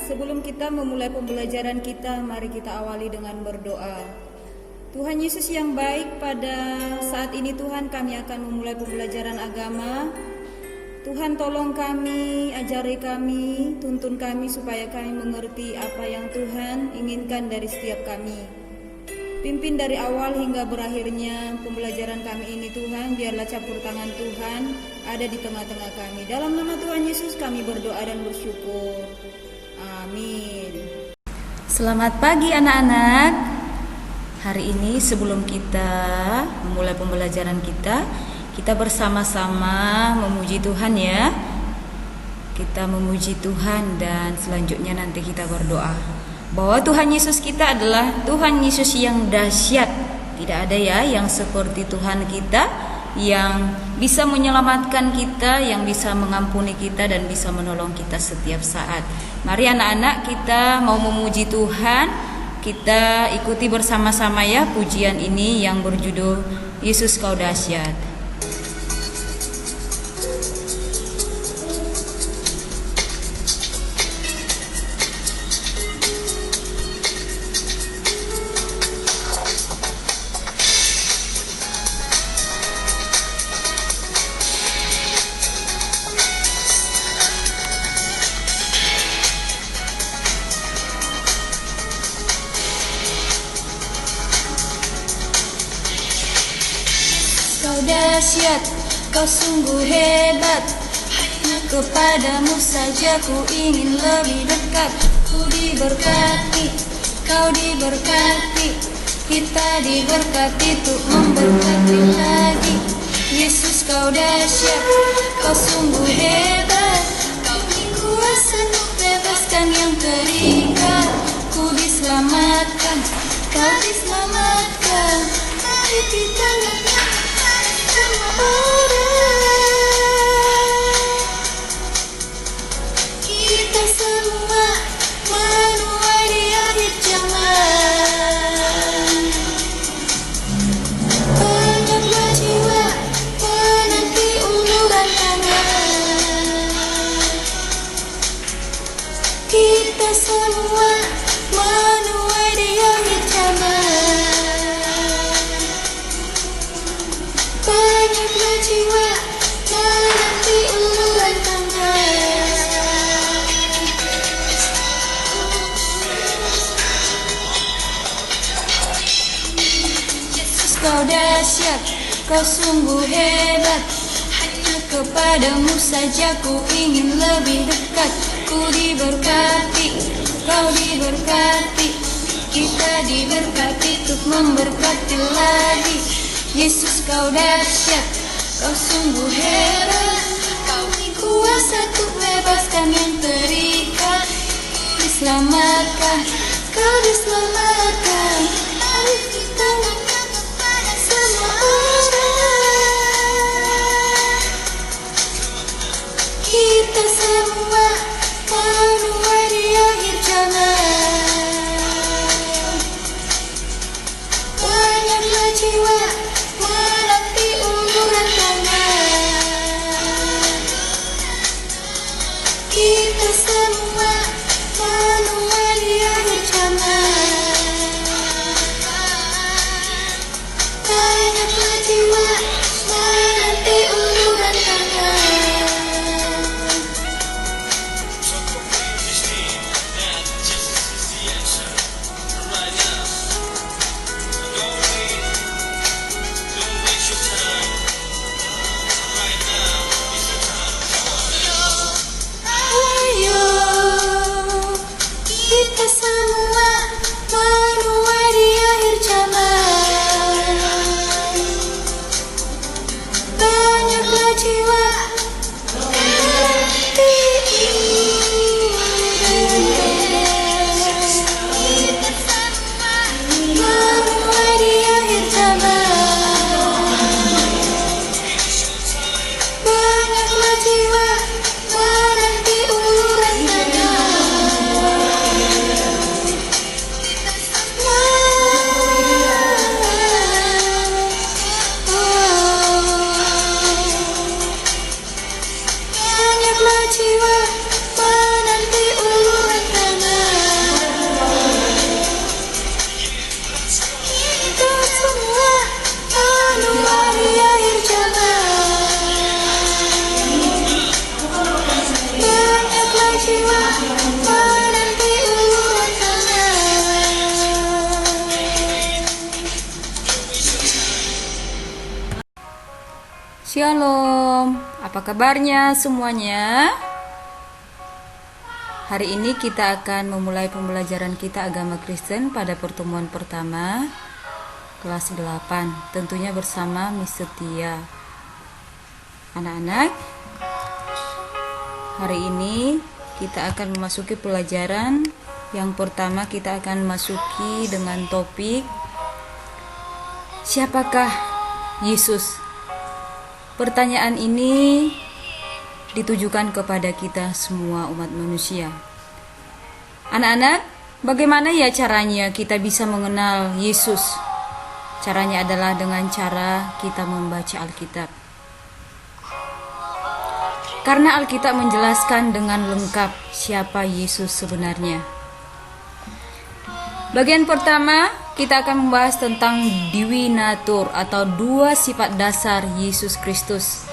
Sebelum kita memulai pembelajaran kita, mari kita awali dengan berdoa. Tuhan Yesus yang baik, pada saat ini Tuhan kami akan memulai pembelajaran agama. Tuhan tolong kami, ajari kami, tuntun kami supaya kami mengerti apa yang Tuhan inginkan dari setiap kami. Pimpin dari awal hingga berakhirnya pembelajaran kami ini Tuhan, biarlah campur tangan Tuhan ada di tengah-tengah kami. Dalam nama Tuhan Yesus kami berdoa dan bersyukur. Amin. Selamat pagi anak-anak. Hari ini sebelum kita memulai pembelajaran kita bersama-sama memuji Tuhan ya. Kita memuji Tuhan dan selanjutnya nanti kita berdoa. Bahwa Tuhan Yesus kita adalah Tuhan Yesus yang dahsyat. Tidak ada ya yang seperti Tuhan kita, yang bisa menyelamatkan kita, yang bisa mengampuni kita dan bisa menolong kita setiap saat. Mari anak-anak, kita mau memuji Tuhan. Kita ikuti bersama-sama ya pujian ini yang berjudul Yesus Kau Dahsyat. Kau dahsyat, kau sungguh hebat. Hanya kepadamu saja ku ingin lebih dekat. Ku diberkati, kau diberkati. Kita diberkati untuk memberkati lagi. Yesus kau dahsyat, kau sungguh hebat. Kau kuasa untuk bebaskan yang terikat. Ku diselamatkan, kau diselamatkan. Mari kita kita semua menuai di akhir zaman. Banyaklah jiwa menanti uluran tangan. Kita semua menuai di akhir zaman. Banyaklah jiwa menanti uluran tangan. Yesus kau dahsyat, kau sungguh hebat. Hanya kepadamu saja ku ingin lebih dekat. Ku diberkati, kau diberkati. Kita diberkati untuk memberkati lagi. Yesus kau dahsyat, kau sungguh hebat. Kau kuasa untuk bebaskan yang terikat. Kau diselamatkan, kau diselamatkan. Mari kita kepada semua orang. Kita semua menuai di akhir zaman. Banyaklah jiwa menanti uluran tangan. Kita semua menuai di akhir zaman. Banyaklah jiwa menanti uluran tangan. Kita semua menuai di akhir zaman. Banyaklah jiwa menanti menuai di akhir zaman. Banyaklah jiwa menanti uluran tangan. Banyaklah jiwa menanti uluran jiwa menanti urutannya. Shalom, apa kabarnya semuanya? Hari ini kita akan memulai pembelajaran kita agama Kristen pada pertemuan pertama kelas 8, tentunya bersama Miss Setia. Anak-anak, hari ini kita akan memasuki pelajaran yang pertama. Kita akan masuki dengan topik siapakah Yesus? Pertanyaan ini ditujukan kepada kita semua umat manusia. Anak-anak, bagaimana ya caranya kita bisa mengenal Yesus? Caranya adalah dengan cara kita membaca Alkitab. Karena Alkitab menjelaskan dengan lengkap siapa Yesus sebenarnya. Bagian pertama, kita akan membahas tentang Divinatur atau dua sifat dasar Yesus Kristus.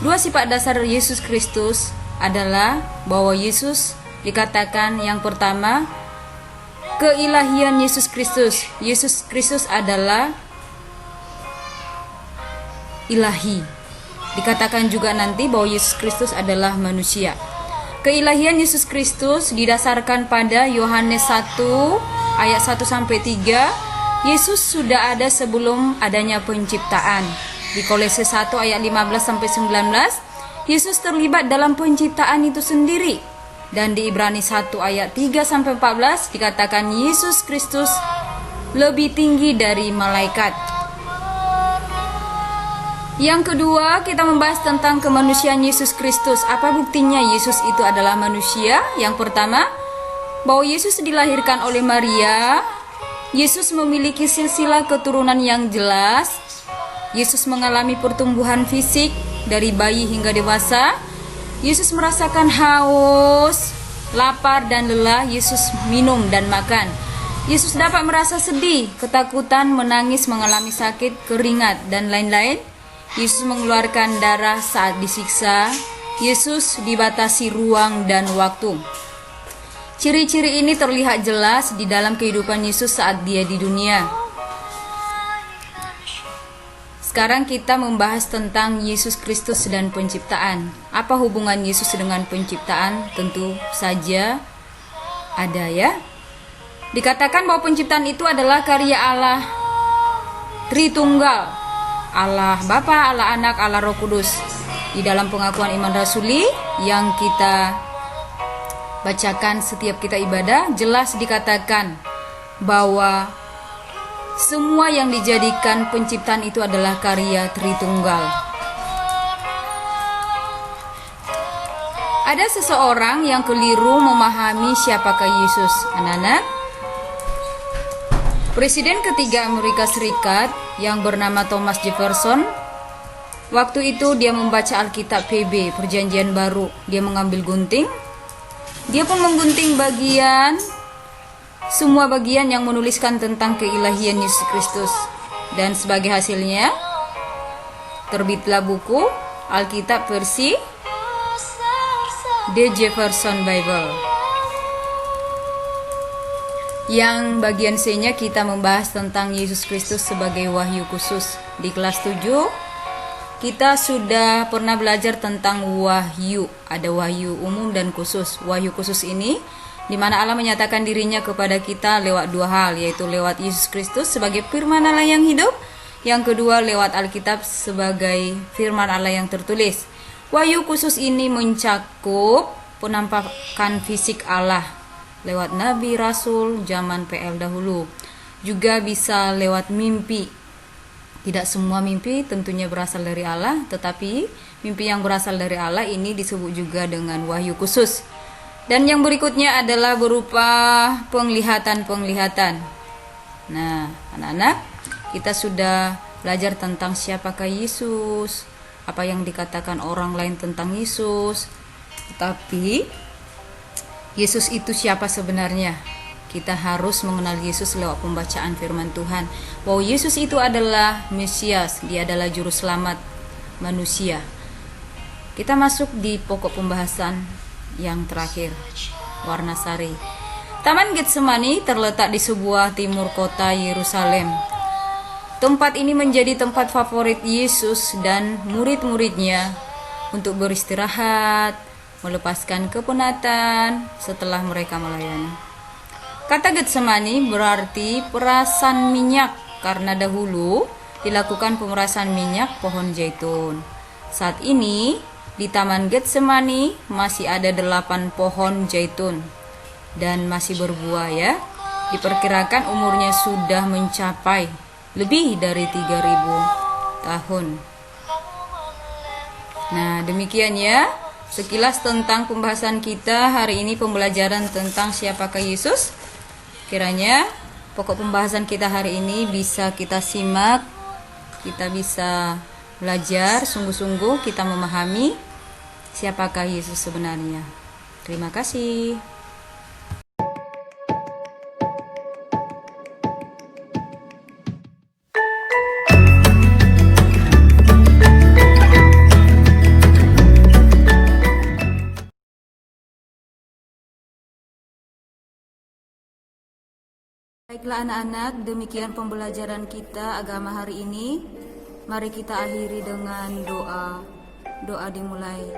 Dua sifat dasar Yesus Kristus adalah bahwa Yesus dikatakan yang pertama, keilahian Yesus Kristus. Yesus Kristus adalah ilahi. Dikatakan juga nanti bahwa Yesus Kristus adalah manusia. Keilahian Yesus Kristus didasarkan pada Yohanes 1 ayat 1 sampai 3. Yesus sudah ada sebelum adanya penciptaan. Di Kolose 1 ayat 15 sampai 19, Yesus terlibat dalam penciptaan itu sendiri. Dan di Ibrani 1 ayat 3 sampai 14 dikatakan Yesus Kristus lebih tinggi dari malaikat. Yang kedua, kita membahas tentang kemanusiaan Yesus Kristus. Apa buktinya Yesus itu adalah manusia? Yang pertama, bahwa Yesus dilahirkan oleh Maria. Yesus memiliki silsilah keturunan yang jelas. Yesus mengalami pertumbuhan fisik dari bayi hingga dewasa. Yesus merasakan haus, lapar dan lelah. Yesus minum dan makan. Yesus dapat merasa sedih, ketakutan, menangis, mengalami sakit, keringat, dan lain-lain. Yesus mengeluarkan darah saat disiksa. Yesus dibatasi ruang dan waktu. Ciri-ciri ini terlihat jelas di dalam kehidupan Yesus saat dia di dunia. Sekarang kita membahas tentang Yesus Kristus dan penciptaan. Apa hubungan Yesus dengan penciptaan? Tentu saja ada ya. Dikatakan bahwa penciptaan itu adalah karya Allah Tritunggal. Allah Bapa, Allah Anak, Allah Roh Kudus. Di dalam pengakuan iman rasuli yang kita bacakan setiap kita ibadah, jelas dikatakan bahwa semua yang dijadikan penciptaan itu adalah karya Tritunggal. Ada seseorang yang keliru memahami siapakah Yesus. Anak-anak, Presiden ketiga Amerika Serikat yang bernama Thomas Jefferson, waktu itu dia membaca Alkitab PB, Perjanjian Baru. Dia mengambil gunting. Dia pun menggunting semua bagian yang menuliskan tentang keilahian Yesus Kristus. Dan sebagai hasilnya, terbitlah buku Alkitab versi The Jefferson Bible. Yang bagian C-nya kita membahas tentang Yesus Kristus sebagai wahyu khusus. Di kelas 7, kita sudah pernah belajar tentang wahyu. Ada wahyu umum dan khusus. Wahyu khusus ini di mana Allah menyatakan dirinya kepada kita lewat dua hal, yaitu lewat Yesus Kristus sebagai firman Allah yang hidup, yang kedua lewat Alkitab sebagai firman Allah yang tertulis. Wahyu khusus ini mencakup penampakan fisik Allah lewat nabi, rasul, zaman PL dahulu. Juga bisa lewat mimpi. Tidak semua mimpi tentunya berasal dari Allah, tetapi mimpi yang berasal dari Allah ini disebut juga dengan wahyu khusus. Dan yang berikutnya adalah berupa penglihatan-penglihatan. Nah, anak-anak, kita sudah belajar tentang siapakah Yesus, apa yang dikatakan orang lain tentang Yesus. Tetapi, Yesus itu siapa sebenarnya? Kita harus mengenal Yesus lewat pembacaan firman Tuhan. Bahwa Yesus itu adalah Mesias, dia adalah juru selamat manusia. Kita masuk di pokok pembahasan yang terakhir, warna sari. Taman Getsemani terletak di sebuah timur kota Yerusalem. Tempat ini menjadi tempat favorit Yesus dan murid-muridnya untuk beristirahat, melepaskan kepenatan setelah mereka melayani. Kata Getsemani berarti perasan minyak karena dahulu dilakukan pemerasan minyak pohon zaitun. Saat ini di Taman Getsemani masih ada 8 pohon zaitun dan masih berbuah ya. Diperkirakan umurnya sudah mencapai lebih dari 3000 tahun. Nah, demikian ya sekilas tentang pembahasan kita hari ini, pembelajaran tentang siapakah Yesus. Kiranya pokok pembahasan kita hari ini bisa kita simak, kita bisa belajar sungguh-sungguh, kita memahami siapakah Yesus sebenarnya. Terima kasih. Baiklah anak-anak, demikian pembelajaran kita agama hari ini. Mari kita akhiri dengan doa. Doa dimulai.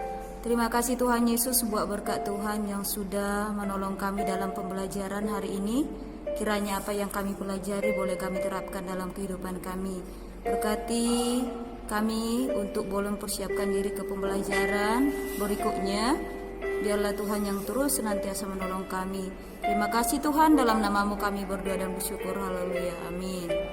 Terima kasih Tuhan Yesus buat berkat Tuhan yang sudah menolong kami dalam pembelajaran hari ini. Kiranya apa yang kami pelajari boleh kami terapkan dalam kehidupan kami. Berkati kami untuk boleh mempersiapkan diri ke pembelajaran berikutnya. Biarlah Tuhan yang terus senantiasa menolong kami. Terima kasih Tuhan, dalam namamu kami berdoa dan bersyukur. Haleluya. Amin.